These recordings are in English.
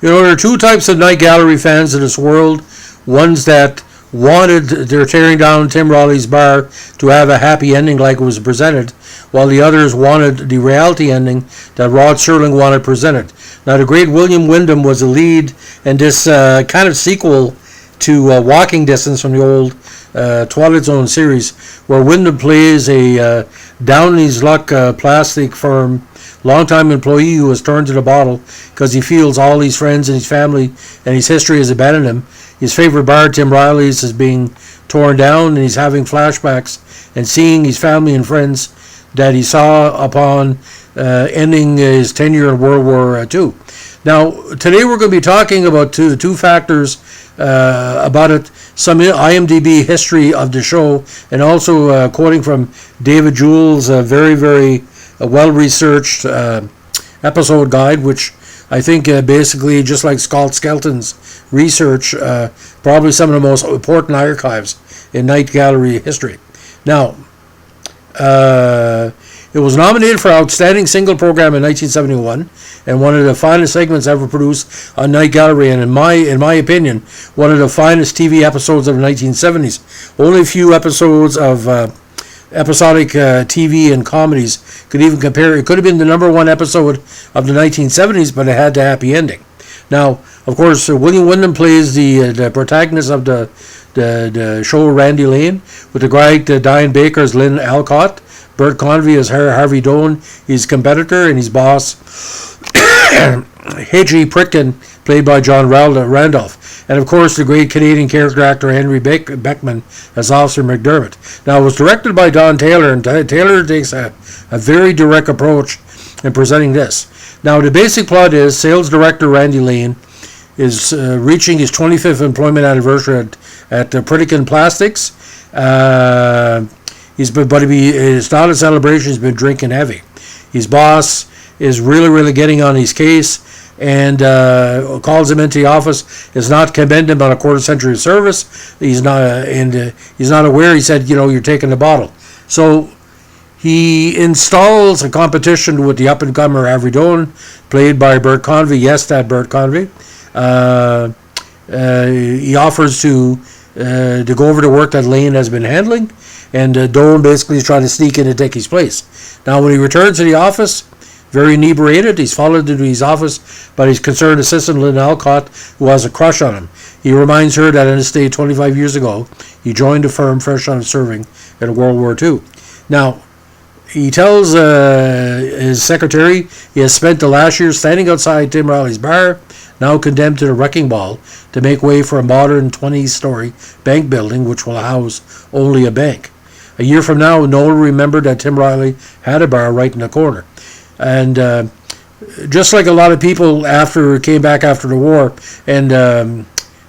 There are two types of night gallery fans in this world. Ones that they're tearing down Tim Riley's bar to have a happy ending like it was presented, while the others wanted the reality ending that Rod Serling wanted presented. Now, the great William Windom was the lead in this kind of sequel to Walking Distance from the old Twilight Zone series, where Windom plays a down in his luck plastic firm longtime employee who has turned to the bottle because he feels all his friends and his family and his history has abandoned him. His favorite bar, Tim Riley's, is being torn down, and he's having flashbacks and seeing his family and friends that he saw upon ending his tenure in World War II. Now, today we're going to be talking about two factors about it, some IMDb history of the show, and also quoting from David Jewell's very, very well-researched episode guide, which I think basically, just like Scott Skelton's research, probably some of the most important archives in night gallery history. Now, it was nominated for Outstanding Single Program in 1971, and one of the finest segments ever produced on Night Gallery, and in my opinion, one of the finest TV episodes of the 1970s. Only a few episodes of episodic TV and comedies could even compare. It could have been the number one episode of the 1970s, but it had the happy ending. Now, of course, William Windom plays the protagonist of the show, Randy Lane, with the great Diane Baker as Lynn Alcott, Bert Convy as Harvey Doan, his competitor, and his boss, Hedgie Pritkin, played by John Randolph. And of course, the great Canadian character actor Henry Beckman as Officer McDermott. Now, it was directed by Don Taylor, and Taylor takes a very direct approach in presenting this. Now, the basic plot is sales director Randy Lane is reaching his 25th employment anniversary at Pritkin Plastics. It's not a celebration. He's been drinking heavy. His boss is really getting on his case and calls him into the office. Is not commend him on a quarter century of service. He's not aware. He said, you're taking the bottle. So he installs a competition with the up and comer Harvey Doan, played by Bert Convy. Yes, that Bert Convy. He offers to go over the work that Lane has been handling, and Doan basically is trying to sneak in and take his place. Now, when he returns to the office, very inebriated, he's followed into his office by his concerned assistant, Lynn Alcott, who has a crush on him. He reminds her that on this day 25 years ago, he joined the firm fresh out of serving in World War II. Now, he tells his secretary he has spent the last year standing outside Tim Riley's bar, now condemned to the wrecking ball, to make way for a modern 20-story bank building which will house only a bank. A year from now, no one will remember that Tim Riley had a bar right in the corner. And just like a lot of people came back after the war, and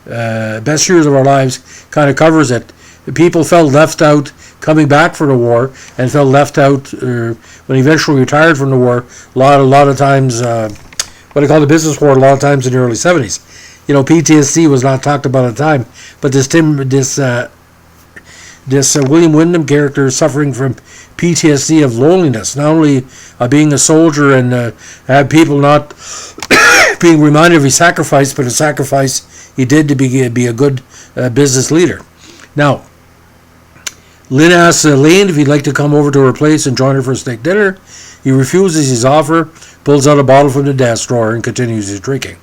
Best Years of Our Lives kind of covers it, people felt left out coming back from the war, and felt left out when he eventually retired from the war. A lot of times, what I call the business war, a lot of times in the early 70s. PTSD was not talked about at the time, but this William Windom character is suffering from PTSD of loneliness, not only being a soldier and have people not being reminded of his sacrifice, but a sacrifice he did to be a good business leader. Now, Lynn asks Lane if he'd like to come over to her place and join her for a steak dinner. He refuses his offer, pulls out a bottle from the desk drawer, and continues his drinking.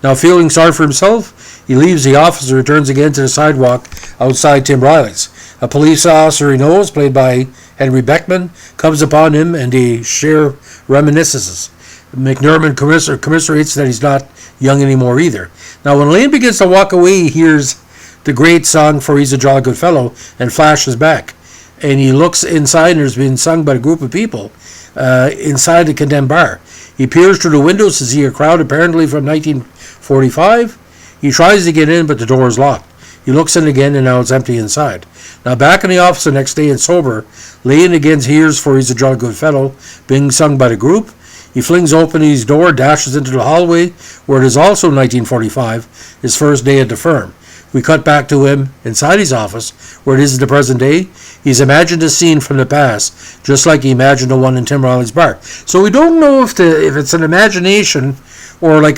Now, feeling sorry for himself, he leaves the office and returns again to the sidewalk outside Tim Riley's. A police officer he knows, played by Henry Beckman, comes upon him, and they share reminiscences. McDermott commiserates that he's not young anymore either. Now, when Lane begins to walk away, he hears the great song For He's a Jolly Good Fellow and flashes back. And he looks inside, and there's been sung by a group of people inside the condemned bar. He peers through the windows to see a crowd, apparently from 1945. He tries to get in, but the door is locked. He looks in again, and now it's empty inside. Now, back in the office the next day and sober, Lane again hears For He's a Jolly Good Fellow being sung by the group. He flings open his door, dashes into the hallway, where it is also 1945, his first day at the firm. We cut back to him inside his office, where it is in the present day. He's imagined a scene from the past, just like he imagined the one in Tim Riley's bar. So we don't know if it's an imagination or like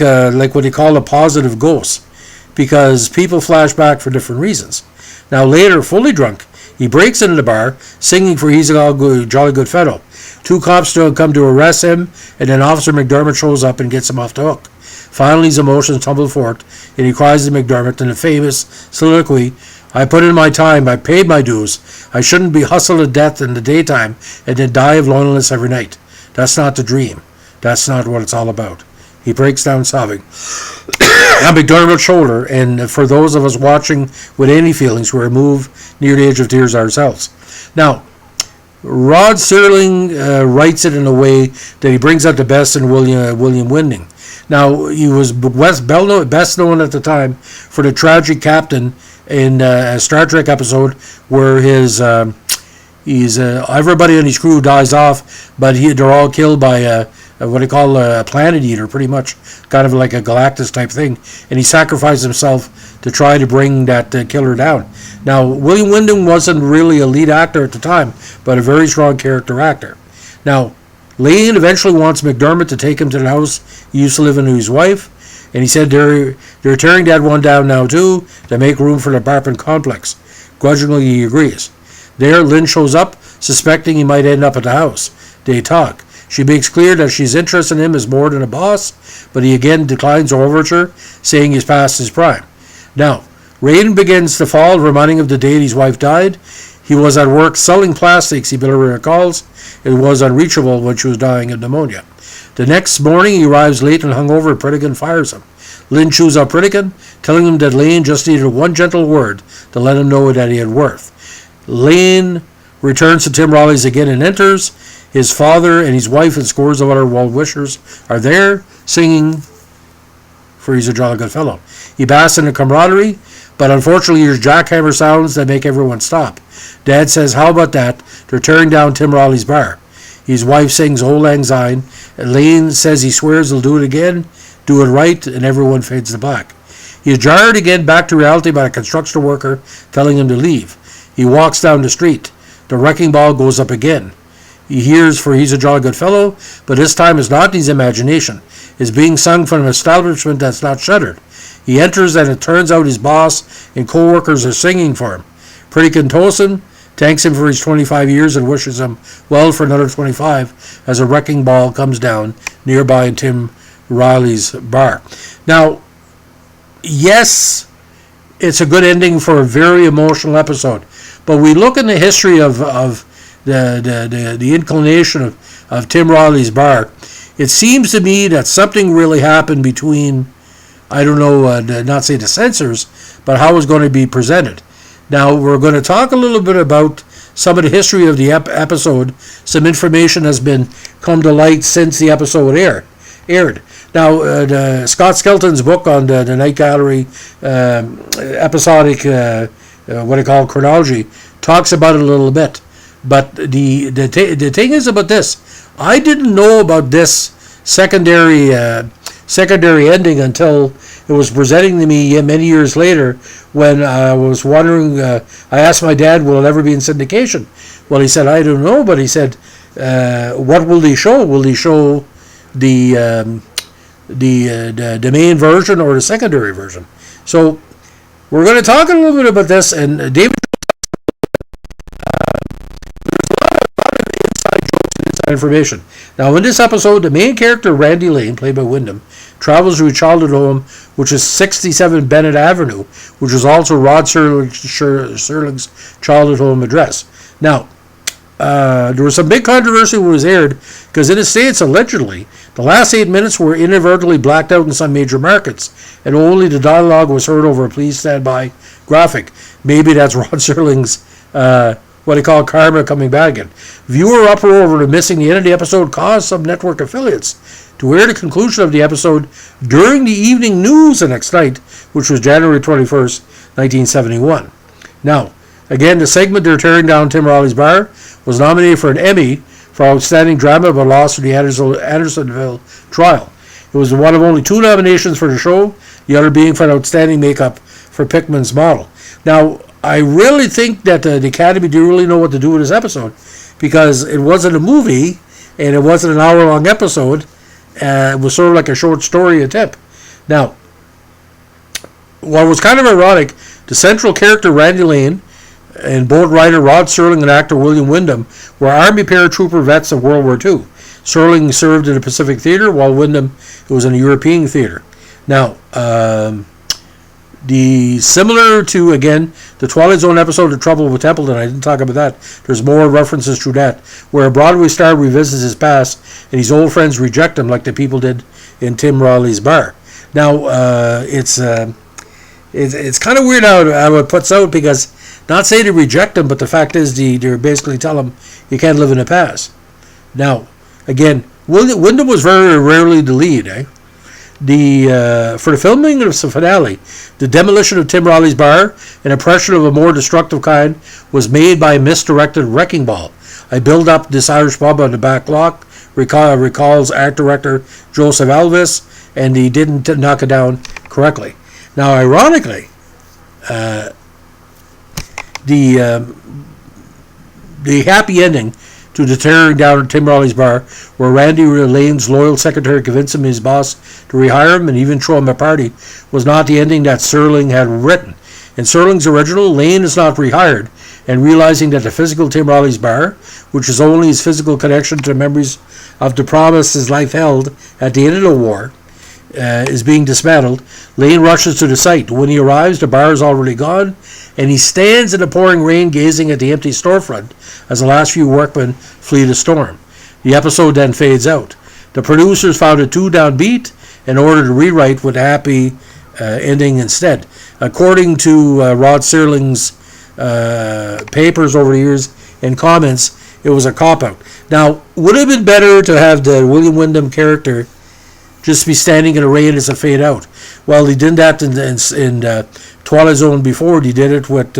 what they call a positive ghost, because people flash back for different reasons. Now later, fully drunk, he breaks into the bar, singing for He's a Jolly Good Fellow. Two cops come to arrest him, and then Officer McDermott shows up and gets him off the hook. Finally, his emotions tumble forth, and he cries to McDermott in the famous soliloquy, I put in my time, I paid my dues. I shouldn't be hustled to death in the daytime and then die of loneliness every night. That's not the dream. That's not what it's all about. He breaks down sobbing on McDermott's shoulder, and for those of us watching with any feelings, we're moved near the edge of tears ourselves. Now, Rod Serling writes it in a way that he brings out the best in William Windom. Now, he was best known at the time for the tragic captain in a Star Trek episode where everybody on his crew dies off, but they're all killed by what they call a planet eater, pretty much, kind of like a Galactus type thing, and he sacrificed himself to try to bring that killer down. Now, William Windom wasn't really a lead actor at the time, but a very strong character actor. Now, Lane eventually wants McDermott to take him to the house he used to live in with his wife, and he said they're tearing that one down now too to make room for the apartment complex. Grudgingly, he agrees. There, Lynn shows up, suspecting he might end up at the house. They talk. She makes clear that she's interested in him as more than a boss, but he again declines the overture, saying he's past his prime. Now, rain begins to fall, reminding of the day his wife died. He was at work selling plastics, he bitterly recalls. It was unreachable when she was dying of pneumonia. The next morning, he arrives late and hungover, and Pritikin fires him. Lynn chews up Pritikin, telling him that Lane just needed one gentle word to let him know that he had worth. Lane returns to Tim Riley's again and enters. His father and his wife and scores of other well-wishers are there, singing for He's a Jolly Good Fellow. He basks in the camaraderie, but unfortunately there's jackhammer sounds that make everyone stop. Dad says, how about that? They're tearing down Tim Riley's bar. His wife sings Old Lang Syne, and Lane says he swears he'll do it again, do it right, and everyone fades to black. He is jarred again back to reality by a construction worker telling him to leave. He walks down the street. The wrecking ball goes up again. He hears for He's a Jolly Good Fellow, but this time it's not in his imagination. It's being sung from an establishment that's not shuttered. He enters, and it turns out his boss and co-workers are singing for him. Pritikin toasts him, thanks him for his 25 years, and wishes him well for another 25 as a wrecking ball comes down nearby in Tim Riley's bar. Now, yes, it's a good ending for a very emotional episode, but we look in the history of the inclination of Tim Riley's bar. It seems to me that something really happened between, I don't know, not say the censors, but how it's going to be presented. Now, we're going to talk a little bit about some of the history of the episode. Some information has been come to light since the episode aired. Now, Scott Skelton's book on the Night Gallery episodic, chronology, talks about it a little bit. But the thing is about this, I didn't know about this secondary ending until it was presenting to me many years later when I was wondering, I asked my dad, will it ever be in syndication? Well, he said, I don't know, but he said, what will they show? Will they show the main version or the secondary version? So we're going to talk a little bit about this, and David, information. Now, in this episode, the main character, Randy Lane, played by Windom, travels to a childhood home, which is 67 Bennett Avenue, which is also Rod Serling's childhood home address. Now, there was some big controversy when it was aired, because in the States, allegedly, the last 8 minutes were inadvertently blacked out in some major markets, and only the dialogue was heard over a please stand by graphic. Maybe that's Rod Serling's what they call karma coming back again. Viewer uproar over missing the end of the episode caused some network affiliates to air the conclusion of the episode during the evening news the next night, which was January 21st, 1971. Now, again, the segment They're Tearing Down Tim Riley's Bar was nominated for an Emmy for Outstanding Drama but lost to the Andersonville trial. It was one of only 2 nominations for the show, the other being for an Outstanding Makeup for Pickman's Model. Now, I really think that the Academy didn't really know what to do with this episode, because it wasn't a movie and it wasn't an hour-long episode, It was sort of like a short story attempt. Now, what was kind of ironic, the central character Randy Lane and boat writer Rod Serling and actor William Windom were Army paratrooper vets of World War II. Serling served in the Pacific Theater, while Windom was in a European theater. Now, similar to, again, the Twilight Zone episode of Trouble with Templeton, I didn't talk about that. There's more references to that, where a Broadway star revisits his past and his old friends reject him like the people did in Tim Riley's bar. Now, it's kind of weird how it puts out, because not saying to reject him, but the fact is they basically tell him you can't live in the past. Now, again, Windom was very rarely the lead, for the filming of the finale, the demolition of Tim Riley's bar, an impression of a more destructive kind, was made by a misdirected wrecking ball. I built up this Irish pub on the back block, recalls actor-director Joseph Alvis, and he didn't knock it down correctly. Now, ironically, the happy ending to the tearing down of Tim Riley's bar, where Randy Lane's loyal secretary convinced him his boss to rehire him and even throw him a party, was not the ending that Serling had written. In Serling's original, Lane is not rehired, and realizing that the physical Tim Riley's bar, which is only his physical connection to the memories of the promise his life held at the end of the war, is being dismantled, Lane rushes to the site. When he arrives, the bar is already gone, and he stands in the pouring rain gazing at the empty storefront as the last few workmen flee the storm. The episode then fades out. The producers found it too downbeat and ordered a rewrite with a happy ending instead. According to Rod Serling's papers over the years and comments, it was a cop-out. Now, would it have been better to have the William Windom character just be standing in the rain as a fade out? Well, he did that in Twilight Zone before. He did it with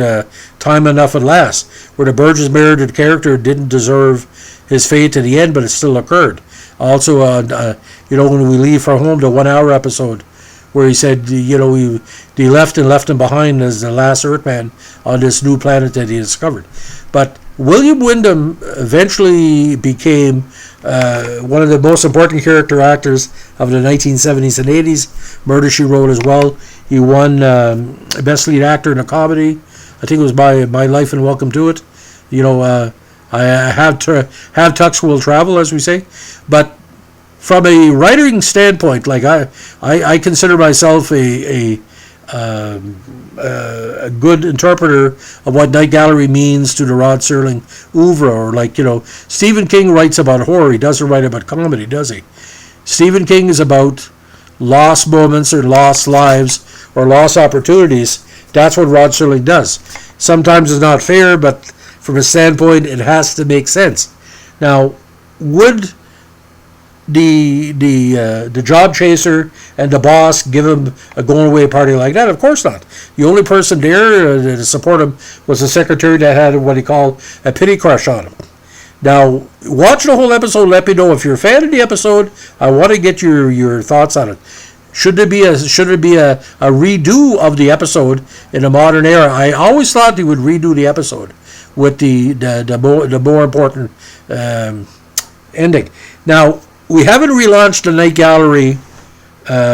Time Enough at Last, where the Burgess Meredith character didn't deserve his fate to the end, but it still occurred. Also, when we leave for home, the 1 hour episode, where he said, they left him behind as the last Earthman on this new planet that he discovered. But William Windom eventually became one of the most important character actors of the 1970s and 80s. Murder, She Wrote as well. He won Best Lead Actor in a Comedy. I think it was My Life and Welcome to It. I have Tux Will Travel, as we say. But from a writing standpoint, like I consider myself a good interpreter of what Night Gallery means to the Rod Serling oeuvre. Or Stephen King writes about horror. He doesn't write about comedy, does he? Stephen King is about lost moments or lost lives or lost opportunities. That's what Rod Serling does. Sometimes it's not fair, but from a standpoint, it has to make sense. Now, would the job chaser and the boss give him a going away party like that? Of course not. The only person there to support him was the secretary that had what he called a pity crush on him. Now, watch the whole episode. Let me know if you're a fan of the episode. I want to get your thoughts on it. Should there be a redo of the episode in a modern era? I always thought they would redo the episode with the more important ending. Now, we haven't relaunched the Night Gallery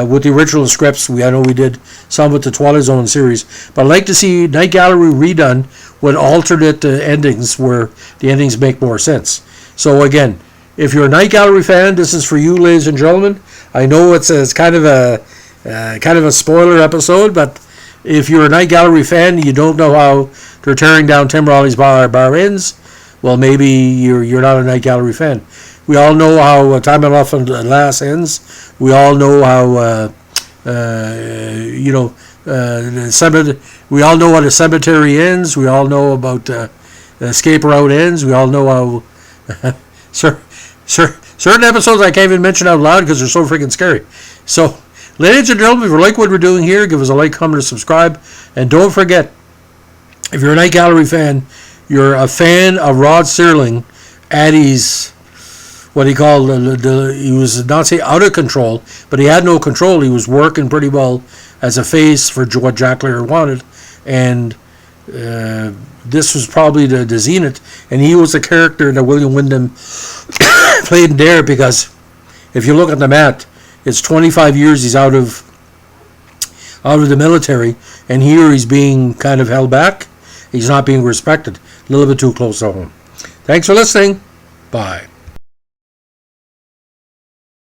with the original scripts. I know we did some with the Twilight Zone series, but I'd like to see Night Gallery redone with alternate endings where the endings make more sense. So again, if you're a Night Gallery fan, this is for you, ladies and gentlemen. I know it's kind of a spoiler episode, but if you're a Night Gallery fan, you don't know how they're tearing down Tim Riley's bar ends. Well, maybe you're not a Night Gallery fan. We all know how Time Enough at Last ends. We all know how we all know how the cemetery ends. We all know about Escape Route ends. We all know how certain episodes I can't even mention out loud because they're so freaking scary. So, ladies and gentlemen, if you like what we're doing here, give us a like, comment, and subscribe. And don't forget, if you're a Night Gallery fan, you're a fan of Rod Serling at his, what he called, he was not say out of control, but he had no control. He was working pretty well as a face for what Jack Laird wanted. And this was probably the zenith. And he was the character that William Windom played in there because If you look at the map, it's 25 years he's out of the military, and here he's being kind of held back. He's not being respected. A little bit too close to home. Thanks for listening. Bye.